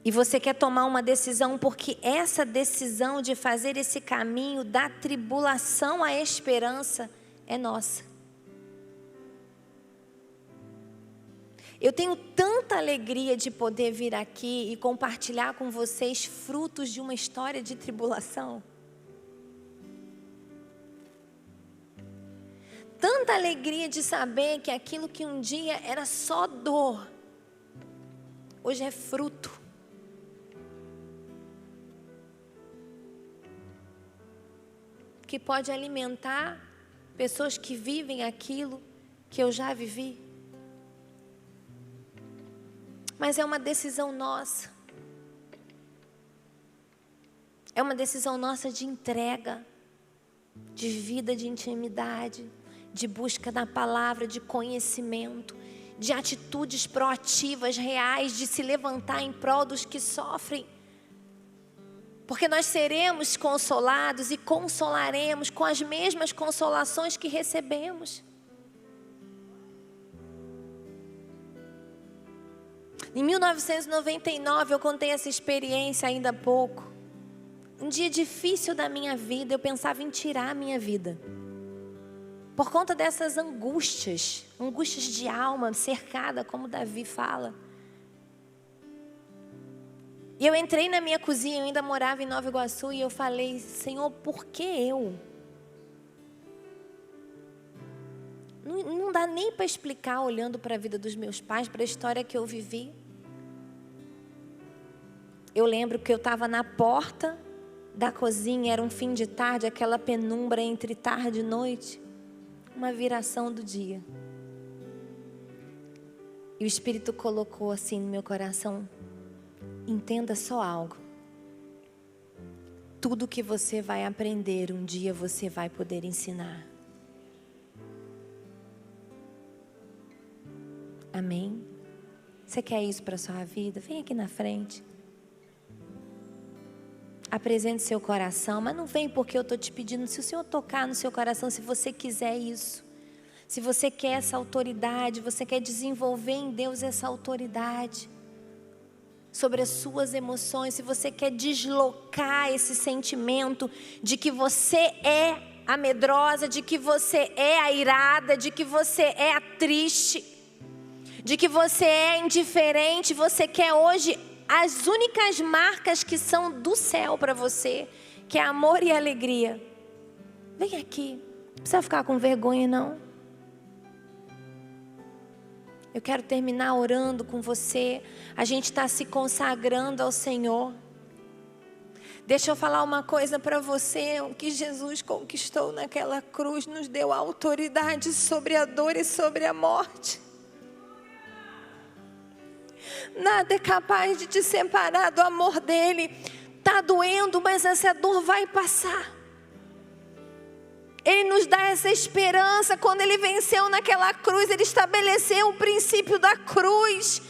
e você quer tomar uma decisão, porque essa decisão de fazer esse caminho da tribulação à esperança é nossa. Eu tenho tanta alegria de poder vir aqui e compartilhar com vocês frutos de uma história de tribulação. Tanta alegria de saber que aquilo que um dia era só dor, hoje é fruto. Que pode alimentar pessoas que vivem aquilo que eu já vivi. Mas é uma decisão nossa. É uma decisão nossa de entrega, de vida, de intimidade, de busca da palavra, de conhecimento, de atitudes proativas, reais, de se levantar em prol dos que sofrem. Porque nós seremos consolados e consolaremos com as mesmas consolações que recebemos. Em 1999, eu contei essa experiência ainda há pouco. Um dia difícil da minha vida, eu pensava em tirar a minha vida. Por conta dessas angústias de alma, cercada, como Davi fala. E eu entrei na minha cozinha, eu ainda morava em Nova Iguaçu, e eu falei: Senhor, por que eu? Não dá nem para explicar olhando para a vida dos meus pais, para a história que eu vivi. Eu lembro que eu estava na porta da cozinha, era um fim de tarde, aquela penumbra entre tarde e noite, uma viração do dia. E o Espírito colocou assim no meu coração: entenda só algo. Tudo que você vai aprender, um dia você vai poder ensinar. Amém? Você quer isso para a sua vida? Vem aqui na frente. Apresente seu coração, mas não vem porque eu estou te pedindo. Se o Senhor tocar no seu coração, se você quiser isso, se você quer essa autoridade, você quer desenvolver em Deus essa autoridade sobre as suas emoções, se você quer deslocar esse sentimento de que você é a medrosa, de que você é a irada, de que você é a triste, de que você é indiferente, você quer hoje as únicas marcas que são do céu para você, que é amor e alegria. Vem aqui, não precisa ficar com vergonha não. Eu quero terminar orando com você. A gente está se consagrando ao Senhor. Deixa eu falar uma coisa para você. O que Jesus conquistou naquela cruz nos deu autoridade sobre a dor e sobre a morte. Nada é capaz de te separar do amor dele. Está doendo, mas essa dor vai passar. Ele nos dá essa esperança. Quando ele venceu naquela cruz, ele estabeleceu o princípio da cruz.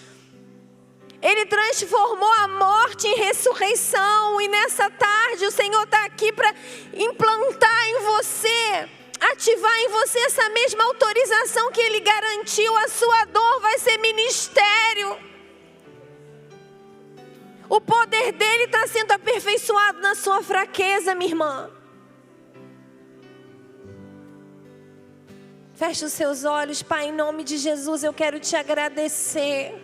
Ele transformou a morte em ressurreição. E nessa tarde o Senhor está aqui para implantar em você, ativar em você essa mesma autorização que ele garantiu. A sua dor vai ser ministério. O poder dele está sendo aperfeiçoado na sua fraqueza, minha irmã. Feche os seus olhos, Pai, em nome de Jesus, eu quero te agradecer.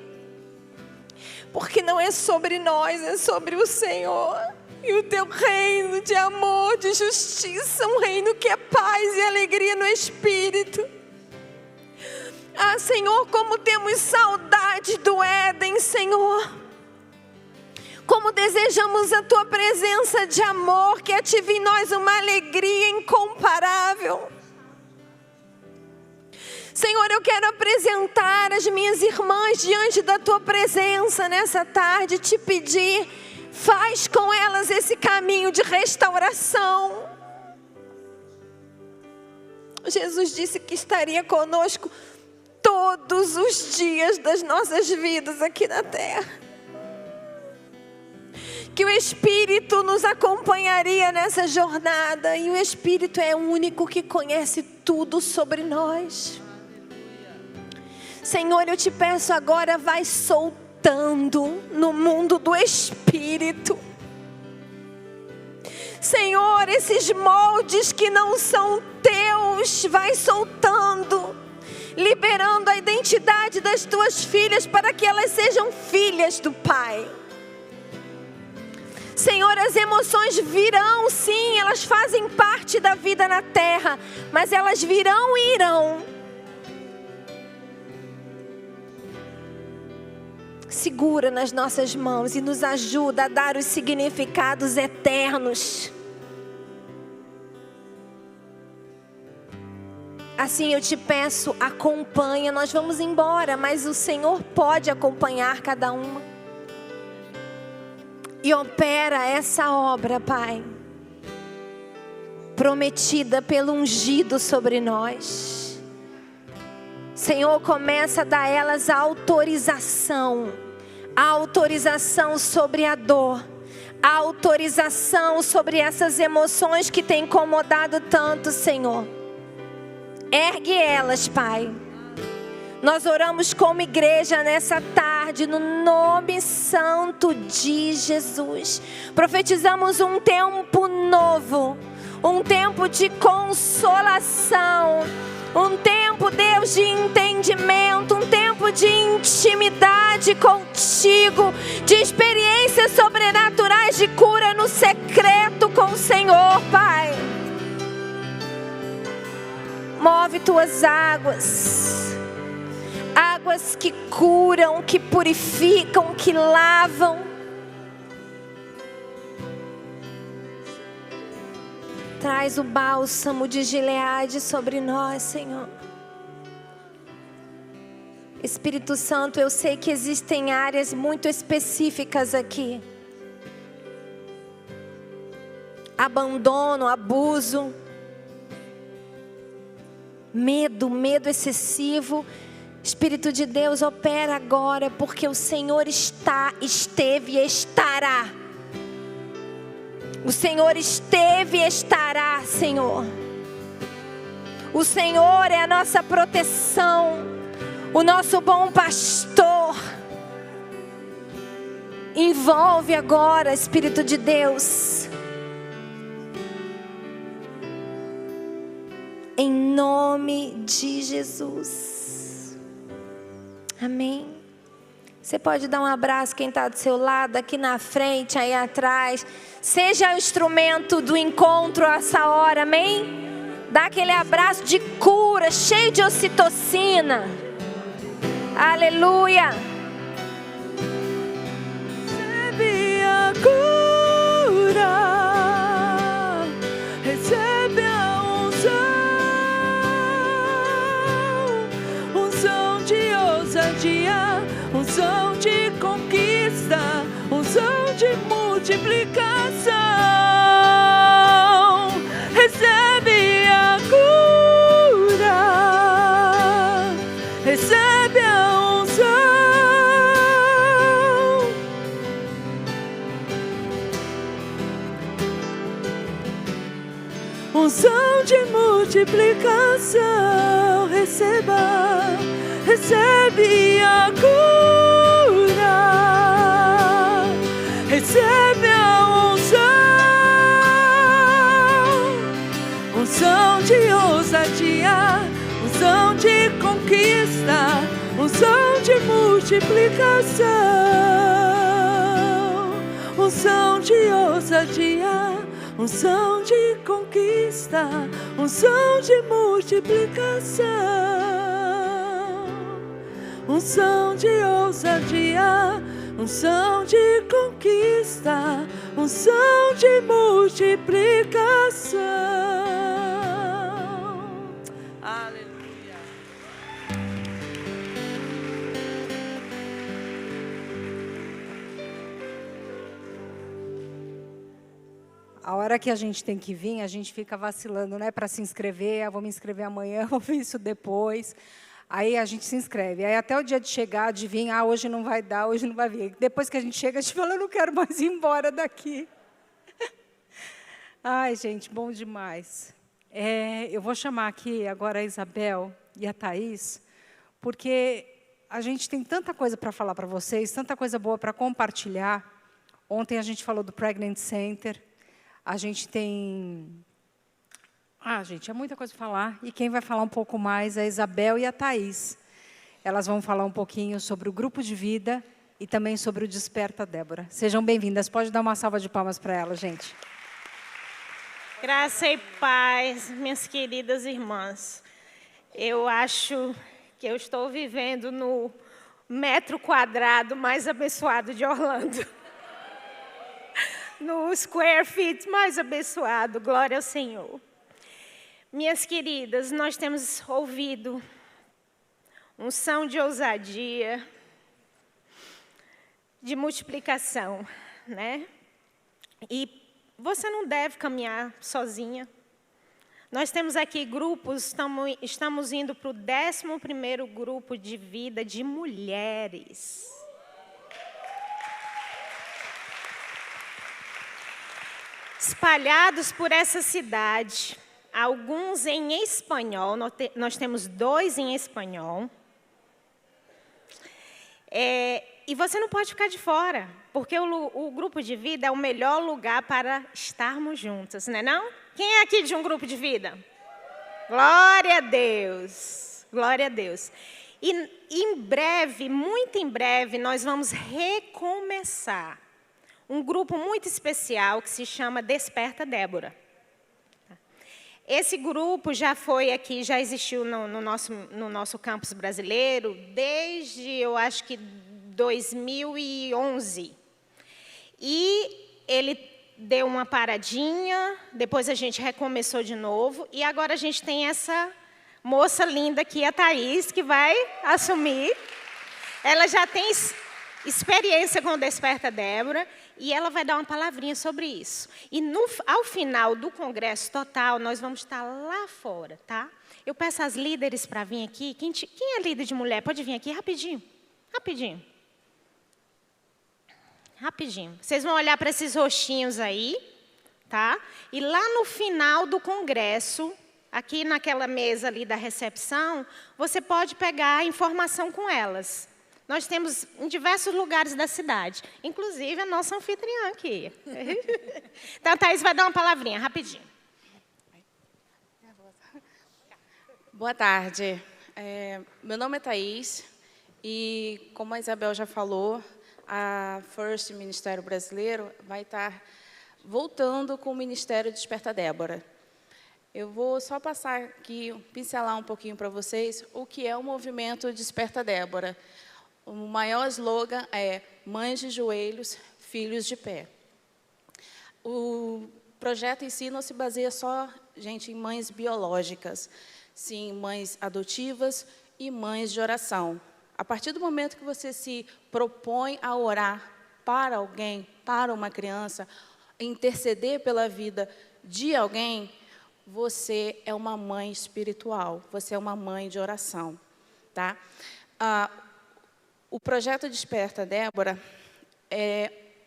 Porque não é sobre nós, é sobre o Senhor. E o teu reino de amor, de justiça, um reino que é paz e alegria no Espírito. Ah, Senhor, como temos saudade do Éden, Senhor. Como desejamos a tua presença de amor, que ative em nós uma alegria incomparável. Senhor, eu quero apresentar as minhas irmãs diante da tua presença nessa tarde, te pedir, faz com elas esse caminho de restauração. Jesus disse que estaria conosco todos os dias das nossas vidas aqui na terra. Que o Espírito nos acompanharia nessa jornada. E o Espírito é o único que conhece tudo sobre nós. Senhor, eu te peço agora, vai soltando no mundo do Espírito. Senhor, esses moldes que não são teus, vai soltando, liberando a identidade das tuas filhas para que elas sejam filhas do Pai. Senhor, as emoções virão, sim, elas fazem parte da vida na terra, mas elas virão e irão. Segura nas nossas mãos e nos ajuda a dar os significados eternos. Assim eu te peço, acompanha, nós vamos embora, mas o Senhor pode acompanhar cada uma. E opera essa obra, Pai, prometida pelo ungido sobre nós. Senhor, começa a dar a elas a autorização sobre a dor, a autorização sobre essas emoções que têm incomodado tanto, Senhor. Ergue elas, Pai. Nós oramos como igreja nessa tarde, no nome santo de Jesus. Profetizamos um tempo novo, um tempo de consolação, um tempo, Deus, de entendimento, um tempo de intimidade contigo, de experiências sobrenaturais de cura no secreto com o Senhor, Pai. Move tuas águas. Águas que curam, que purificam, que lavam. Traz o bálsamo de Gileade sobre nós, Senhor. Espírito Santo, eu sei que existem áreas muito específicas aqui. Abandono, abuso, medo excessivo. Espírito de Deus, opera agora, porque o Senhor esteve e estará. O Senhor esteve e estará, Senhor. O Senhor é a nossa proteção, o nosso bom pastor. Envolve agora, Espírito de Deus. Em nome de Jesus. Amém. Você pode dar um abraço quem está do seu lado, aqui na frente, aí atrás. Seja o instrumento do encontro a essa hora, amém? Dá aquele abraço de cura, cheio de ocitocina. Aleluia. Recebe a cura, recebe a unção de ousadia, unção de conquista, unção de multiplicação. Recebe a cura, recebe a unção de multiplicação. Recebe a cura, recebe a unção de ousadia, unção de conquista, unção de multiplicação, unção de ousadia, unção de conquista, unção de multiplicação, unção de ousadia, unção de conquista, unção de multiplicação. Aleluia. A hora que a gente tem que vir, a gente fica vacilando, né? Para se inscrever, eu vou me inscrever amanhã, vou ver isso depois. Aí a gente se inscreve. Aí até o dia de chegar, de vir, hoje não vai dar, hoje não vai vir. Depois que a gente chega, a gente fala, eu não quero mais ir embora daqui. Ai, gente, bom demais. Eu vou chamar aqui agora a Isabel e a Thaís, porque a gente tem tanta coisa para falar para vocês, tanta coisa boa para compartilhar. Ontem a gente falou do Pregnant Center. A gente tem... gente, é muita coisa para falar. E quem vai falar um pouco mais é a Isabel e a Thaís. Elas vão falar um pouquinho sobre o grupo de vida e também sobre o Desperta Débora. Sejam bem-vindas. Pode dar uma salva de palmas para elas, gente. Graça e paz, minhas queridas irmãs. Eu acho que eu estou vivendo no metro quadrado mais abençoado de Orlando. No square feet mais abençoado, glória ao Senhor. Minhas queridas, nós temos ouvido unção de ousadia, de multiplicação, né? E você não deve caminhar sozinha. Nós temos aqui grupos, estamos indo para o 11º grupo de vida de mulheres. Espalhados por essa cidade, alguns em espanhol, nós temos 2 em espanhol. E você não pode ficar de fora, porque o grupo de vida é o melhor lugar para estarmos juntas, não é não? Quem é aqui de um grupo de vida? Glória a Deus, glória a Deus. E em breve, muito em breve, nós vamos recomeçar um grupo muito especial que se chama Desperta Débora. Esse grupo já foi aqui, já existiu no nosso campus brasileiro desde, eu acho que 2011. E ele deu uma paradinha, depois a gente recomeçou de novo, e agora a gente tem essa moça linda aqui, a Thaís, que vai assumir. Ela já tem experiência com o Desperta Débora, e ela vai dar uma palavrinha sobre isso. E ao final do congresso total, nós vamos estar lá fora, tá? Eu peço às líderes para vir aqui. Quem é líder de mulher? Pode vir aqui rapidinho. Rapidinho. Rapidinho. Vocês vão olhar para esses rostinhos aí, tá? E lá no final do congresso, aqui naquela mesa ali da recepção, você pode pegar a informação com elas. Nós temos em diversos lugares da cidade, inclusive a nossa anfitriã aqui. Então, a Thaís vai dar uma palavrinha, rapidinho. Boa tarde. Meu nome é Thaís e, como a Isabel já falou, a First Ministério Brasileiro vai estar voltando com o Ministério Desperta Débora. Eu vou só passar aqui, pincelar um pouquinho para vocês o que é o movimento Desperta Débora. O maior slogan é Mães de Joelhos, Filhos de Pé. O projeto em si não se baseia só, gente, em mães biológicas, sim, mães adotivas e mães de oração. A partir do momento que você se propõe a orar para alguém, para uma criança, interceder pela vida de alguém, você é uma mãe espiritual, você é uma mãe de oração, tá? O projeto Desperta Débora,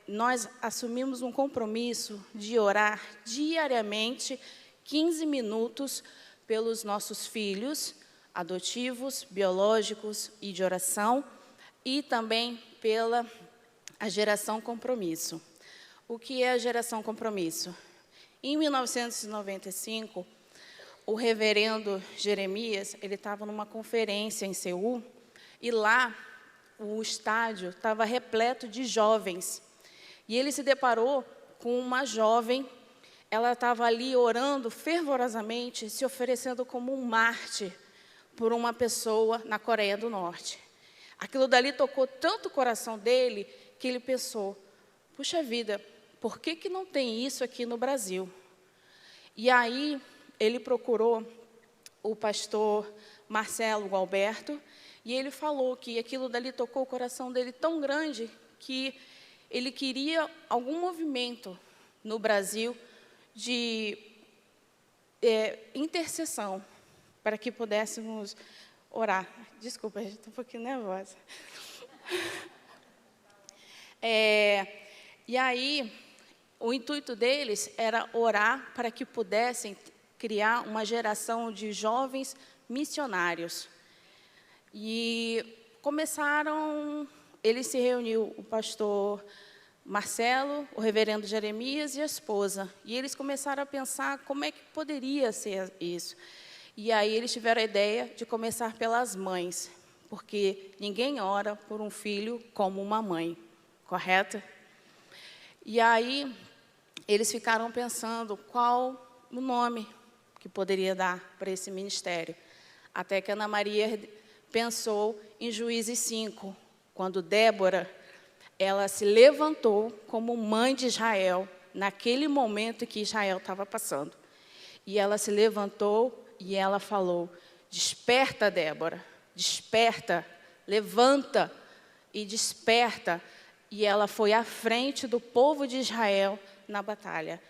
nós assumimos um compromisso de orar diariamente 15 minutos pelos nossos filhos adotivos, biológicos e de oração, e também pela a geração compromisso. O que é a geração compromisso? Em 1995, o reverendo Jeremias, ele estava numa conferência em Seul, e lá o estádio estava repleto de jovens. E ele se deparou com uma jovem, ela estava ali orando fervorosamente, se oferecendo como um mártir por uma pessoa na Coreia do Norte. Aquilo dali tocou tanto o coração dele, que ele pensou, puxa vida, por que não tem isso aqui no Brasil? E aí, ele procurou o pastor Marcelo Gualberto, e ele falou que aquilo dali tocou o coração dele tão grande, que ele queria algum movimento no Brasil de intercessão, para que pudéssemos orar. Desculpa, gente, estou um pouquinho nervosa. E aí, o intuito deles era orar para que pudessem criar uma geração de jovens missionários. E começaram, ele se reuniu, o pastor Marcelo, o reverendo Jeremias e a esposa. E eles começaram a pensar como é que poderia ser isso. E aí eles tiveram a ideia de começar pelas mães, porque ninguém ora por um filho como uma mãe, correto? E aí eles ficaram pensando qual o nome que poderia dar para esse ministério. Até que Ana Maria pensou em Juízes 5, quando Débora, ela se levantou como mãe de Israel, naquele momento que Israel estava passando. E ela se levantou e ela falou, desperta, Débora, desperta, levanta e desperta. E ela foi à frente do povo de Israel na batalha.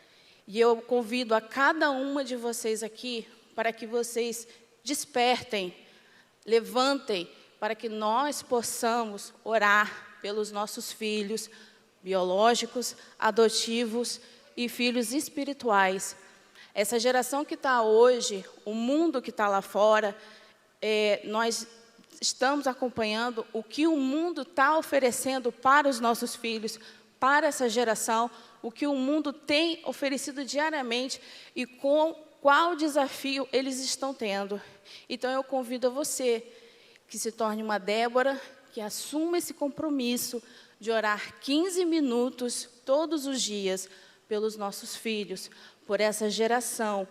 E eu convido a cada uma de vocês aqui para que vocês despertem, levantem, para que nós possamos orar pelos nossos filhos biológicos, adotivos e filhos espirituais. Essa geração que está hoje, o mundo que está lá fora, nós estamos acompanhando o que o mundo está oferecendo para os nossos filhos, para essa geração, o que o mundo tem oferecido diariamente e com qual desafio eles estão tendo. Então, eu convido a você que se torne uma Débora, que assuma esse compromisso de orar 15 minutos todos os dias pelos nossos filhos, por essa geração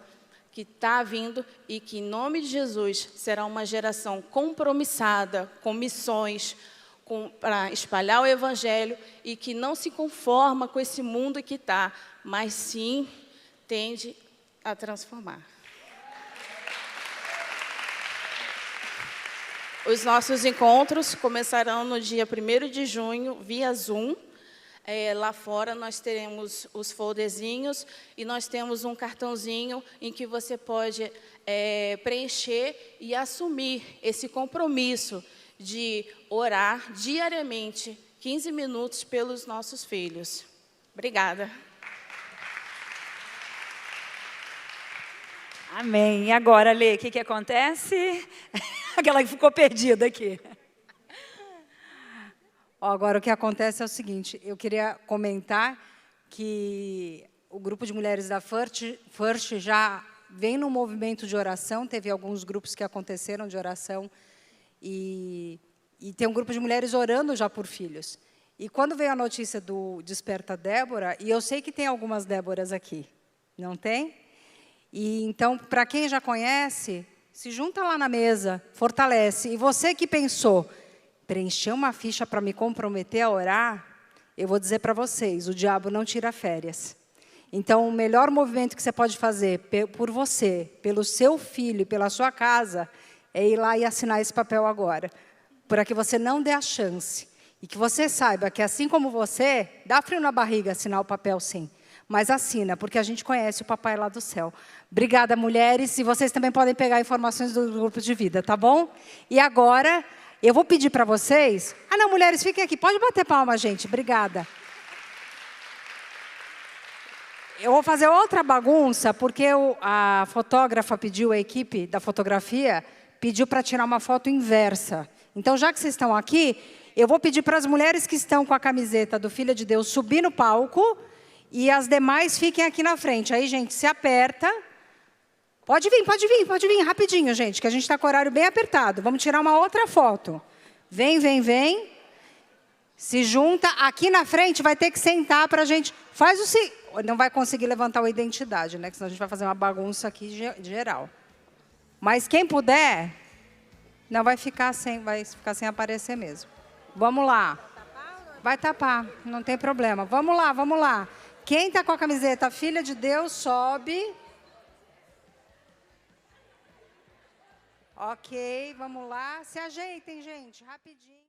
que está vindo e que, em nome de Jesus, será uma geração compromissada com missões, para espalhar o Evangelho e que não se conforma com esse mundo que está, mas sim tende a transformar. Os nossos encontros começarão no dia 1º de junho, via Zoom. Lá fora nós teremos os folderzinhos e nós temos um cartãozinho em que você pode preencher e assumir esse compromisso de orar diariamente 15 minutos pelos nossos filhos. Obrigada. Amém. E agora, Lê, o que acontece? Aquela que ficou perdida aqui. Agora, o que acontece é o seguinte, eu queria comentar que o grupo de mulheres da First já vem num movimento de oração, teve alguns grupos que aconteceram de oração, e tem um grupo de mulheres orando já por filhos. E quando veio a notícia do Desperta Débora, e eu sei que tem algumas Déboras aqui, não tem? E então, para quem já conhece, se junta lá na mesa, fortalece. E você que pensou, preencher uma ficha para me comprometer a orar, eu vou dizer para vocês, o diabo não tira férias. Então, o melhor movimento que você pode fazer por você, pelo seu filho, pela sua casa, é ir lá e assinar esse papel agora, para que você não dê a chance. E que você saiba que, assim como você, dá frio na barriga assinar o papel, sim. Mas assina, porque a gente conhece o papai lá do céu. Obrigada, mulheres. E vocês também podem pegar informações do grupo de vida, tá bom? E agora, eu vou pedir para vocês... Ah, não, mulheres, fiquem aqui. Pode bater palma, gente. Obrigada. Eu vou fazer outra bagunça, porque a fotógrafa pediu, a equipe da fotografia, pediu para tirar uma foto inversa. Então, já que vocês estão aqui, eu vou pedir para as mulheres que estão com a camiseta do Filha de Deus subir no palco e as demais fiquem aqui na frente. Aí, gente, se aperta. Pode vir, rapidinho, gente, que a gente está com o horário bem apertado. Vamos tirar uma outra foto. Vem. Se junta. Aqui na frente vai ter que sentar para a gente... Faz o seguinte... Não vai conseguir levantar a identidade, né? Senão a gente vai fazer uma bagunça aqui geral. Mas quem puder, não vai ficar sem aparecer mesmo. Vamos lá. Vai tapar, não tem problema. Vamos lá. Quem está com a camiseta Filha de Deus, sobe. Ok, vamos lá. Se ajeitem, gente, rapidinho.